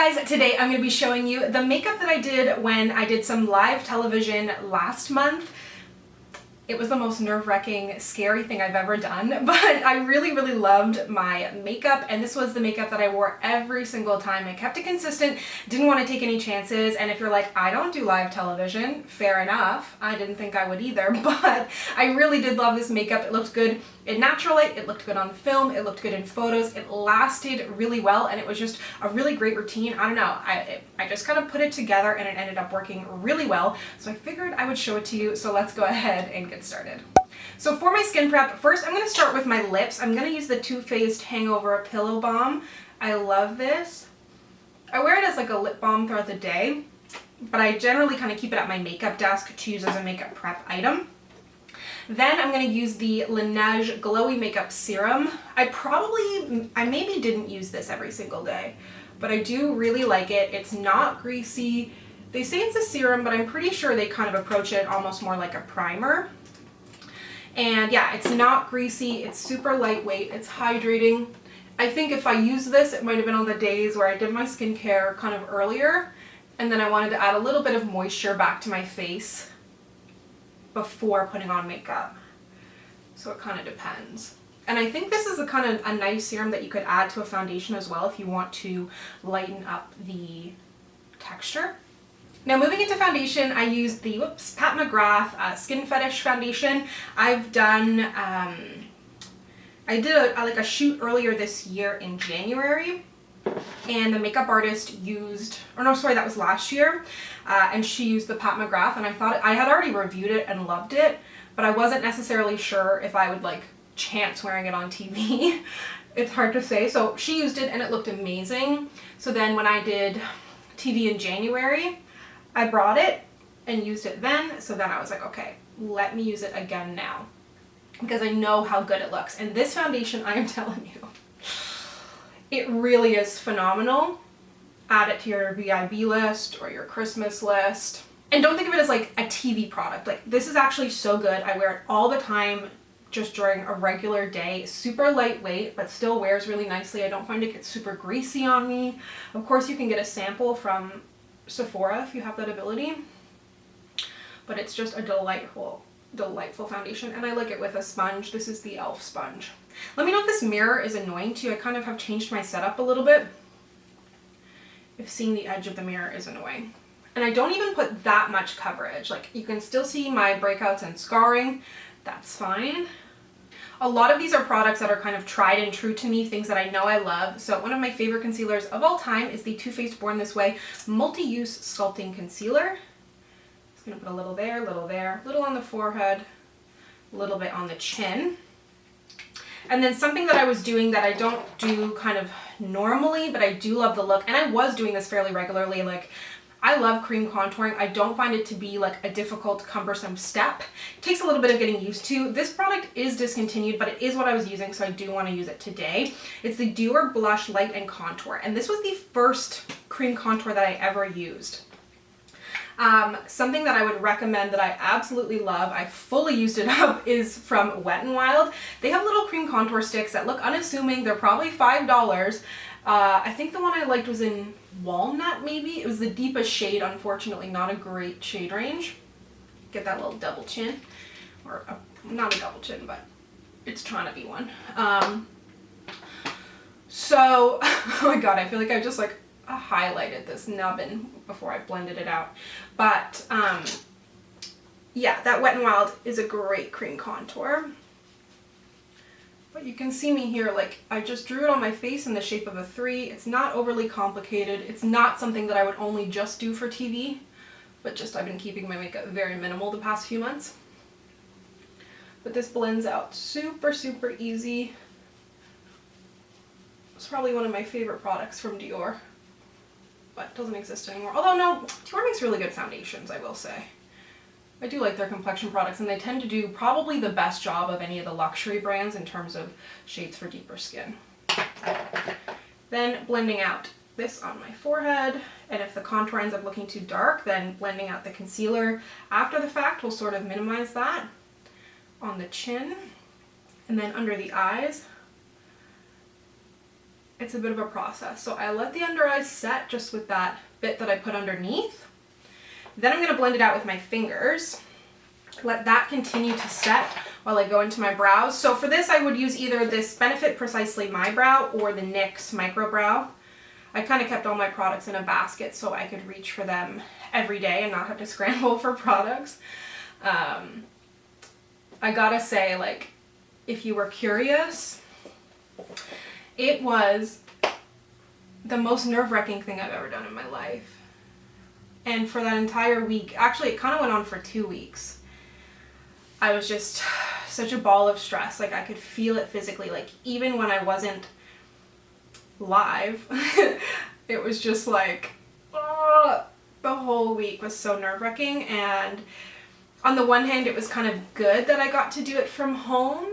Hey guys, today I'm going to be showing you the makeup that I did when I did some live television last month. It was the most nerve-wracking, scary thing I've ever done, but I really loved my makeup, and this was the makeup that I wore every single time. I kept it consistent, didn't want to take any chances, and if you're like, I don't do live television, fair enough. I didn't think I would either, but I really did love this makeup. It looked good in natural light, it looked good on film, it looked good in photos, it lasted really well, and it was just a really great routine. I don't know, I just kind of put it together and it ended up working really well, so I figured I would show it to you, so let's go ahead and get started. So for my skin prep, first I'm going to start with my lips. I'm going to use the Too Faced Hangover Pillow Balm. I love this. I wear it as like a lip balm throughout the day, but I generally kind of keep it at my makeup desk to use as a makeup prep item. Then I'm going to use the Laneige Glowy Makeup Serum. I maybe didn't use this every single day, but I do really like it. It's not greasy. They say it's a serum, but I'm pretty sure they kind of approach it almost more like a primer. And yeah, it's not greasy, it's super lightweight, it's hydrating. I think if I used this, it might have been on the days where I did my skincare kind of earlier, and then I wanted to add a little bit of moisture back to my face before putting on makeup. So it kind of depends. And I think this is a kind of a nice serum that you could add to a foundation as well if you want to lighten up the texture. Now moving into foundation, I used the Pat McGrath Skin Fetish foundation. I've done, I did a shoot earlier this year in January, and the makeup artist used, or no, sorry, that was last year, and she used the Pat McGrath, and I thought, I had already reviewed it and loved it, but I wasn't necessarily sure if I would like chance wearing it on TV. It's hard to say. So she used it and it looked amazing. So then when I did TV in January, I brought it and used it then, so then I was like, okay, let me use it again now, because I know how good it looks. And this foundation, I am telling you, it really is phenomenal. Add it to your VIB list or your Christmas list. And don't think of it as like a TV product. Like, this is actually so good. I wear it all the time, just during a regular day. Super lightweight, but still wears really nicely. I don't find it gets super greasy on me. Of course, you can get a sample from Sephora if you have that ability, but it's just a delightful foundation, and I like it with a sponge. This is the e.l.f. sponge. Let me know if this mirror is annoying to you. I kind of have changed my setup a little bit if seeing the edge of the mirror is annoying. And I don't even put that much coverage. Like, you can still see my breakouts and scarring. That's fine. A lot of these are products that are kind of tried and true to me, things that I know I love. So one of my favorite concealers of all time is the Too Faced Born This Way Multi-Use Sculpting Concealer. Just gonna put a little there, a little on the forehead, a little bit on the chin. And then something that I was doing that I don't do kind of normally, but I do love the look, and I was doing this fairly regularly, like, I love cream contouring. I don't find it to be like a difficult, cumbersome step. It takes a little bit of getting used to. This product is discontinued, but it is what I was using, so I do want to use it today. It's the Dior Blush Light and Contour, and this was the first cream contour that I ever used. Something that I would recommend that I absolutely love, I fully used it up, is from Wet n Wild. They have little cream contour sticks that look unassuming. They're probably $5. I think the one I liked was in Walnut, maybe. It was the deepest shade, unfortunately not a great shade range. Get that little double chin, or not a double chin, but it's trying to be one. So, oh my god, I feel like I just like highlighted this nubbin before I blended it out. But yeah, that Wet n Wild is a great cream contour. But you can see me here, like, I just drew it on my face in the shape of a 3. It's not overly complicated. It's not something that I would only just do for TV, but just I've been keeping my makeup very minimal the past few months. But this blends out super easy. It's probably one of my favorite products from Dior, but it doesn't exist anymore. Although no, Dior makes really good foundations, I will say. I do like their complexion products, and they tend to do probably the best job of any of the luxury brands in terms of shades for deeper skin. Then blending out this on my forehead, and if the contour ends up looking too dark, then blending out the concealer after the fact will sort of minimize that. On the chin, and then under the eyes. it's a bit of a process. So I let the under eyes set just with that bit that I put underneath. Then I'm going to blend it out with my fingers. Let that continue to set while I go into my brows. So for this, I would use either this Benefit Precisely My Brow or the NYX Micro Brow. I kind of kept all my products in a basket so I could reach for them every day and not have to scramble for products. I gotta say, like, if you were curious, it was the most nerve-wracking thing I've ever done in my life. And for that entire week, actually it kind of went on for 2 weeks. I was just such a ball of stress. Like, I could feel it physically. Like, even when I wasn't live, it was just like, oh, the whole week was so nerve-wracking. And on the one hand, it was kind of good that I got to do it from home.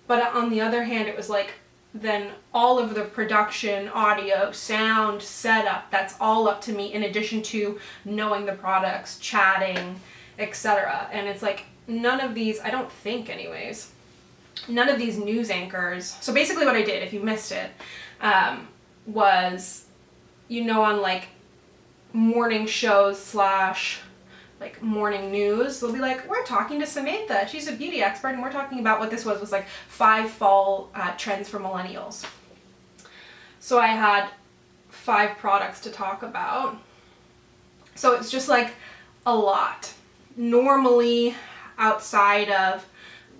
But on the other hand, it was like, then all of the production, audio, sound, setup, that's all up to me, in addition to knowing the products, chatting, etc. And it's like, none of these, I don't think anyways, none of these news anchors. So basically what I did, if you missed it, was, you know, on like morning shows / like morning news, they'll be like, we're talking to Samantha, she's a beauty expert, and we're talking about what this was like 5 fall trends for millennials. So I had 5 products to talk about. So it's just like a lot. Normally, outside of,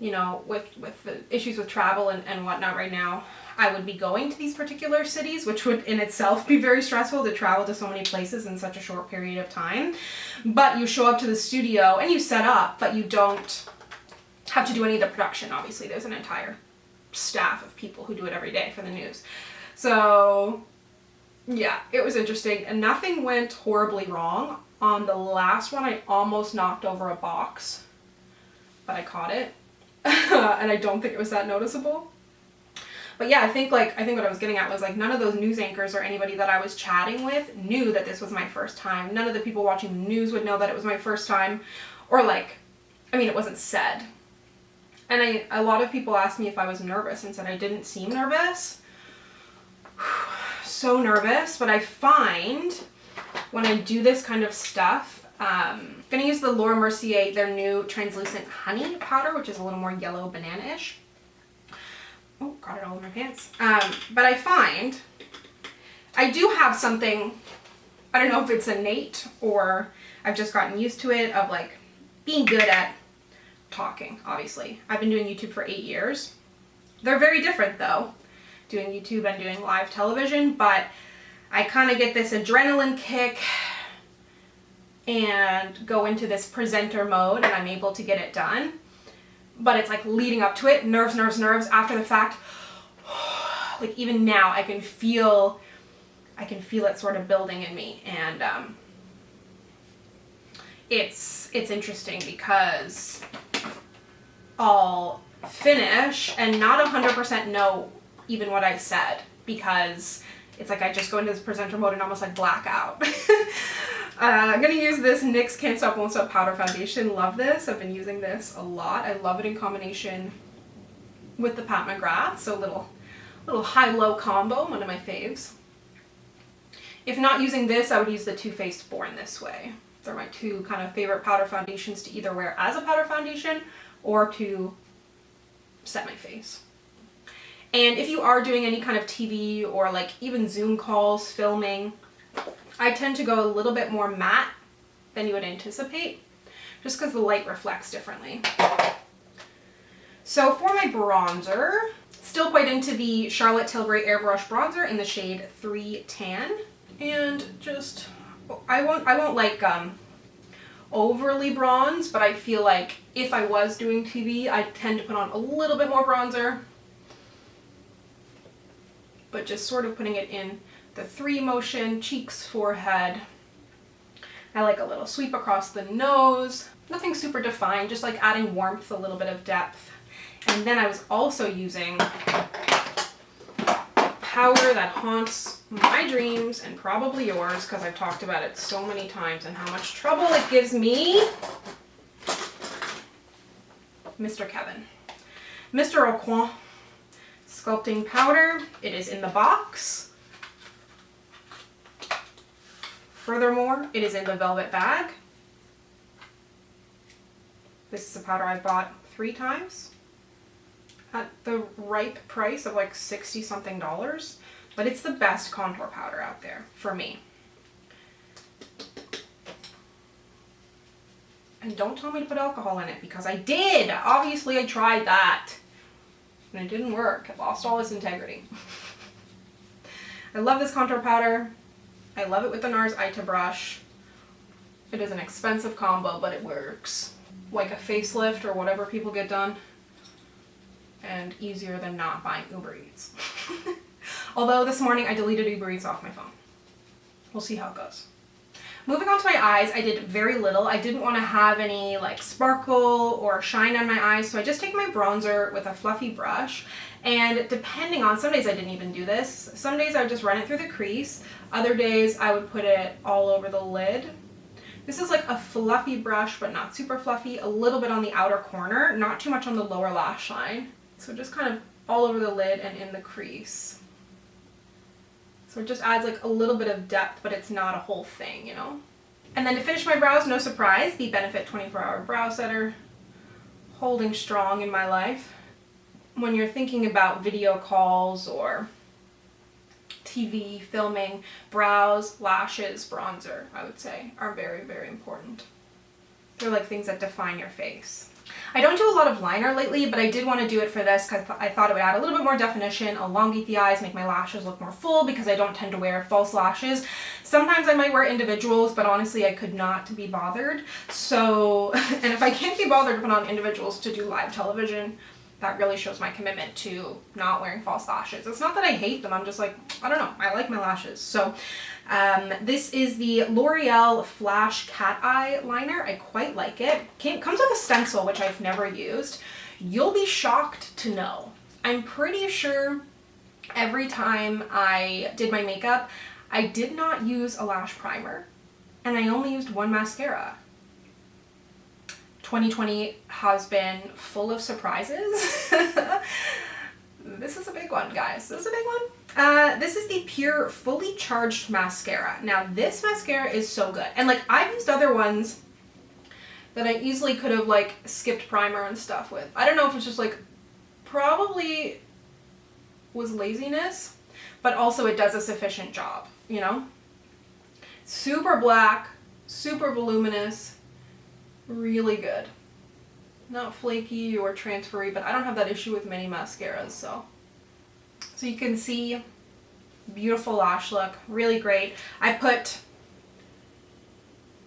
you know, with the issues with travel and whatnot right now, I would be going to these particular cities, which would in itself be very stressful to travel to so many places in such a short period of time. But you show up to the studio and you set up, but you don't have to do any of the production. Obviously, there's an entire staff of people who do it every day for the news. So yeah, it was interesting, and nothing went horribly wrong. On the last one, I almost knocked over a box, but I caught it. And I don't think it was that noticeable. But yeah, I think what I was getting at was, like, none of those news anchors or anybody that I was chatting with knew that this was my first time. None of the people watching the news would know that it was my first time. Or like, I mean, it wasn't said. And a lot of people asked me if I was nervous and said I didn't seem nervous. So nervous, but I find when I do this kind of stuff, I'm going to use the Laura Mercier, their new translucent honey powder, which is a little more yellow banana-ish. Oh, got it all in my pants. But I find I do have something, I don't know if it's innate or I've just gotten used to it, of like being good at talking, obviously. I've been doing YouTube for 8 years. They're very different though, doing YouTube and doing live television, but I kind of get this adrenaline kick and go into this presenter mode and I'm able to get it done. But it's like leading up to it, nerves, after the fact. Like even now I can feel it sort of building in me, and it's interesting because I'll finish and not 100% know even what I said, because it's like I just go into this presenter mode and almost like black out. I'm going to use this NYX Can't Stop Won't Stop Powder Foundation. Love this. I've been using this a lot. I love it in combination with the Pat McGrath. So little high-low combo, one of my faves. If not using this, I would use the Too Faced Born This Way. They're my 2 kind of favorite powder foundations to either wear as a powder foundation or to set my face. And if you are doing any kind of TV or like even Zoom calls, filming, I tend to go a little bit more matte than you would anticipate, just because the light reflects differently. So for my bronzer, still quite into the Charlotte Tilbury Airbrush Bronzer in the shade 3 Tan. And just, I won't like overly bronze, but I feel like if I was doing TV, I tend to put on a little bit more bronzer. But just sort of putting it in the 3 motion, cheeks, forehead. I like a little sweep across the nose. Nothing super defined, just like adding warmth, a little bit of depth. And then I was also using powder that haunts my dreams and probably yours, because I've talked about it so many times and how much trouble it gives me. Mr. Kevin. Mr. Aucoin. Sculpting powder. It is in the box. Furthermore, it is in the velvet bag. This is a powder I've bought 3 times at the ripe price of like $60 something, but it's the best contour powder out there for me. And don't tell me to put alcohol in it, because I did. Obviously I tried that and it didn't work. It lost all its integrity. I love this contour powder. I love it with the NARS Ita brush. It is an expensive combo, but it works. Like a facelift or whatever people get done. And easier than not buying Uber Eats. Although this morning I deleted Uber Eats off my phone. We'll see how it goes. Moving on to my eyes, I did very little. I didn't want to have any like sparkle or shine on my eyes, so I just take my bronzer with a fluffy brush. And depending on, some days I didn't even do this. Some days I would just run it through the crease. Other days I would put it all over the lid. This is like a fluffy brush, but not super fluffy. A little bit on the outer corner, not too much on the lower lash line. So just kind of all over the lid and in the crease. So it just adds like a little bit of depth, but it's not a whole thing, you know? And then to finish my brows, no surprise, the Benefit 24-Hour Brow Setter, holding strong in my life. When you're thinking about video calls or TV, filming, brows, lashes, bronzer, I would say, are very, very important. They're like things that define your face. I don't do a lot of liner lately, but I did want to do it for this because I thought it would add a little bit more definition, elongate the eyes, make my lashes look more full, because I don't tend to wear false lashes. Sometimes I might wear individuals, but honestly I could not be bothered. So, and if I can't be bothered to put on individuals to do live television, that really shows my commitment to not wearing false lashes. It's not that I hate them, I'm just like, I don't know, I like my lashes. So this is the L'Oreal Flash Cat Eye Liner. I quite like it. Comes with a stencil, which I've never used. You'll be shocked to know. I'm pretty sure every time I did my makeup, I did not use a lash primer, and I only used one mascara. 2020 has been full of surprises. This is a big one, guys. This is a big one. This is the Pure Fully Charged Mascara. Now, this mascara is so good. And like, I've used other ones that I easily could have like skipped primer and stuff with. I don't know if it's just like, probably was laziness, but also it does a sufficient job, you know? Super black, super voluminous, really good. Not flaky or transferry, but I don't have that issue with many mascaras, so you can see, beautiful lash look, really great. I put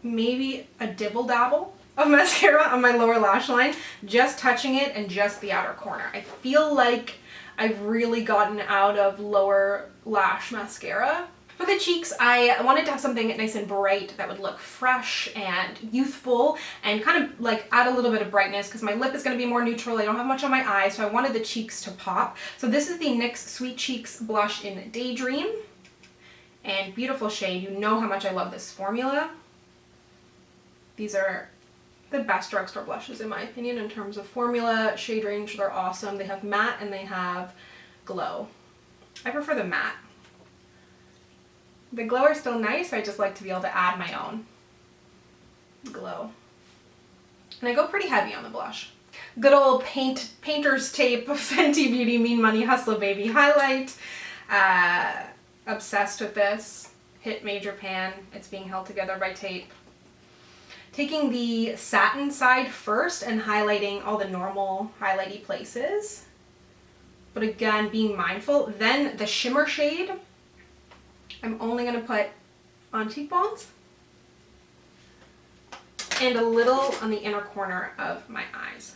maybe a dibble dabble of mascara on my lower lash line, just touching it and just the outer corner. I feel like I've really gotten out of lower lash mascara. For the cheeks, I wanted to have something nice and bright that would look fresh and youthful and kind of like add a little bit of brightness, because my lip is going to be more neutral. I don't have much on my eyes, so I wanted the cheeks to pop. So this is the NYX Sweet Cheeks blush in Daydream, and beautiful shade. You know how much I love this formula. These are the best drugstore blushes in my opinion in terms of formula, shade range. They're awesome. They have matte and they have glow. I prefer the matte. The glow are still nice, I just like to be able to add my own glow. And I go pretty heavy on the blush. Good old painter's tape Fenty Beauty Mean Money Hustler Baby highlight. Obsessed with this. Hit major pan. It's being held together by tape. Taking the satin side first and highlighting all the normal highlighty places. But again, being mindful. Then the shimmer shade, I'm only going to put on cheekbones and a little on the inner corner of my eyes.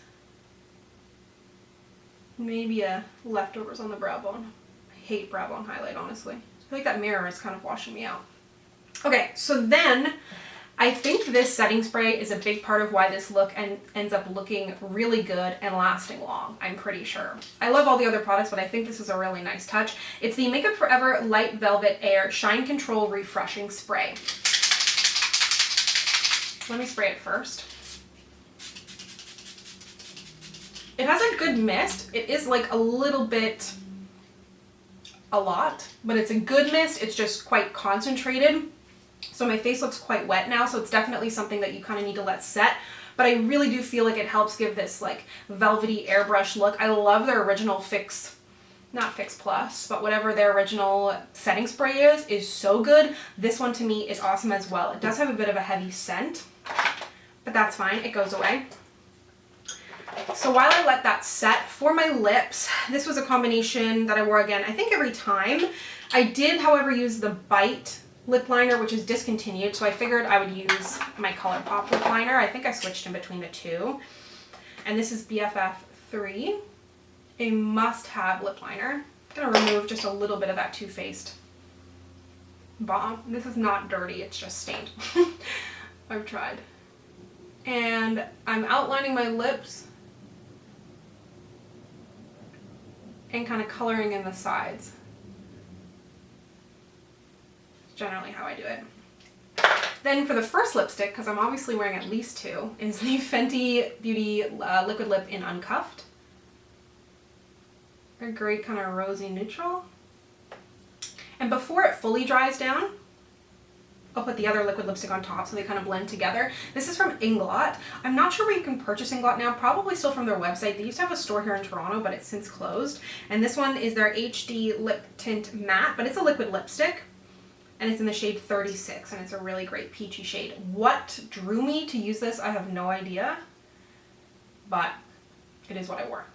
Maybe a leftovers on the brow bone. I hate brow bone highlight, honestly. I feel like that mirror is kind of washing me out. Okay, so then I think this setting spray is a big part of why this look ends up looking really good and lasting long, I'm pretty sure. I love all the other products, but I think this is a really nice touch. It's the Makeup Forever Light Velvet Air Shine Control Refreshing Spray. Let me spray it first. It has a good mist. It is like a little bit a lot, but it's a good mist. It's just quite concentrated. So my face looks quite wet now, so it's definitely something that you kind of need to let set. But I really do feel like it helps give this like velvety airbrush look. I love their original not Fix Plus, but whatever their original setting spray is so good. This one to me is awesome as well. It does have a bit of a heavy scent, but that's fine, it goes away. So while I let that set, for my lips, this was a combination that I wore again, I think every time. I did, however, use the Bite lip liner, which is discontinued, so I figured I would use my ColourPop lip liner. I think I switched in between the two. And this is BFF3, a must-have lip liner. I'm gonna remove just a little bit of that Too Faced balm. This is not dirty, it's just stained. I've tried. And I'm outlining my lips and kind of coloring in the sides. Generally how I do it. Then for the first lipstick, because I'm obviously wearing at least two, is the Fenty Beauty Liquid Lip in Uncuffed. A great kind of rosy neutral. And before it fully dries down, I'll put the other liquid lipstick on top so they kind of blend together. This is from Inglot. I'm not sure where you can purchase Inglot now, probably still from their website. They used to have a store here in Toronto, but it's since closed. And this one is their HD Lip Tint Matte, but it's a liquid lipstick. And it's in the shade 36, and it's a really great peachy shade. What drew me to use this, I have no idea, but it is what I wore.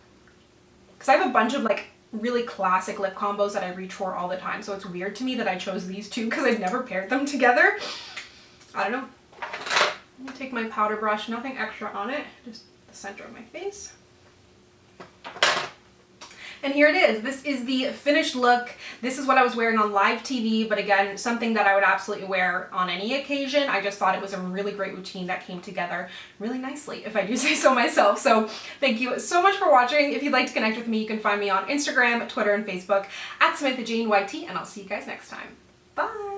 Because I have a bunch of like really classic lip combos that I reach for all the time, so it's weird to me that I chose these two because I've never paired them together. I don't know. I'm gonna take my powder brush, nothing extra on it, just the center of my face. And here it is. This is the finished look. This is what I was wearing on live TV, but again, something that I would absolutely wear on any occasion. I just thought it was a really great routine that came together really nicely, if I do say so myself. So thank you so much for watching. If you'd like to connect with me, you can find me on Instagram, Twitter, and Facebook at SamanthaJaneYT, and I'll see you guys next time. Bye!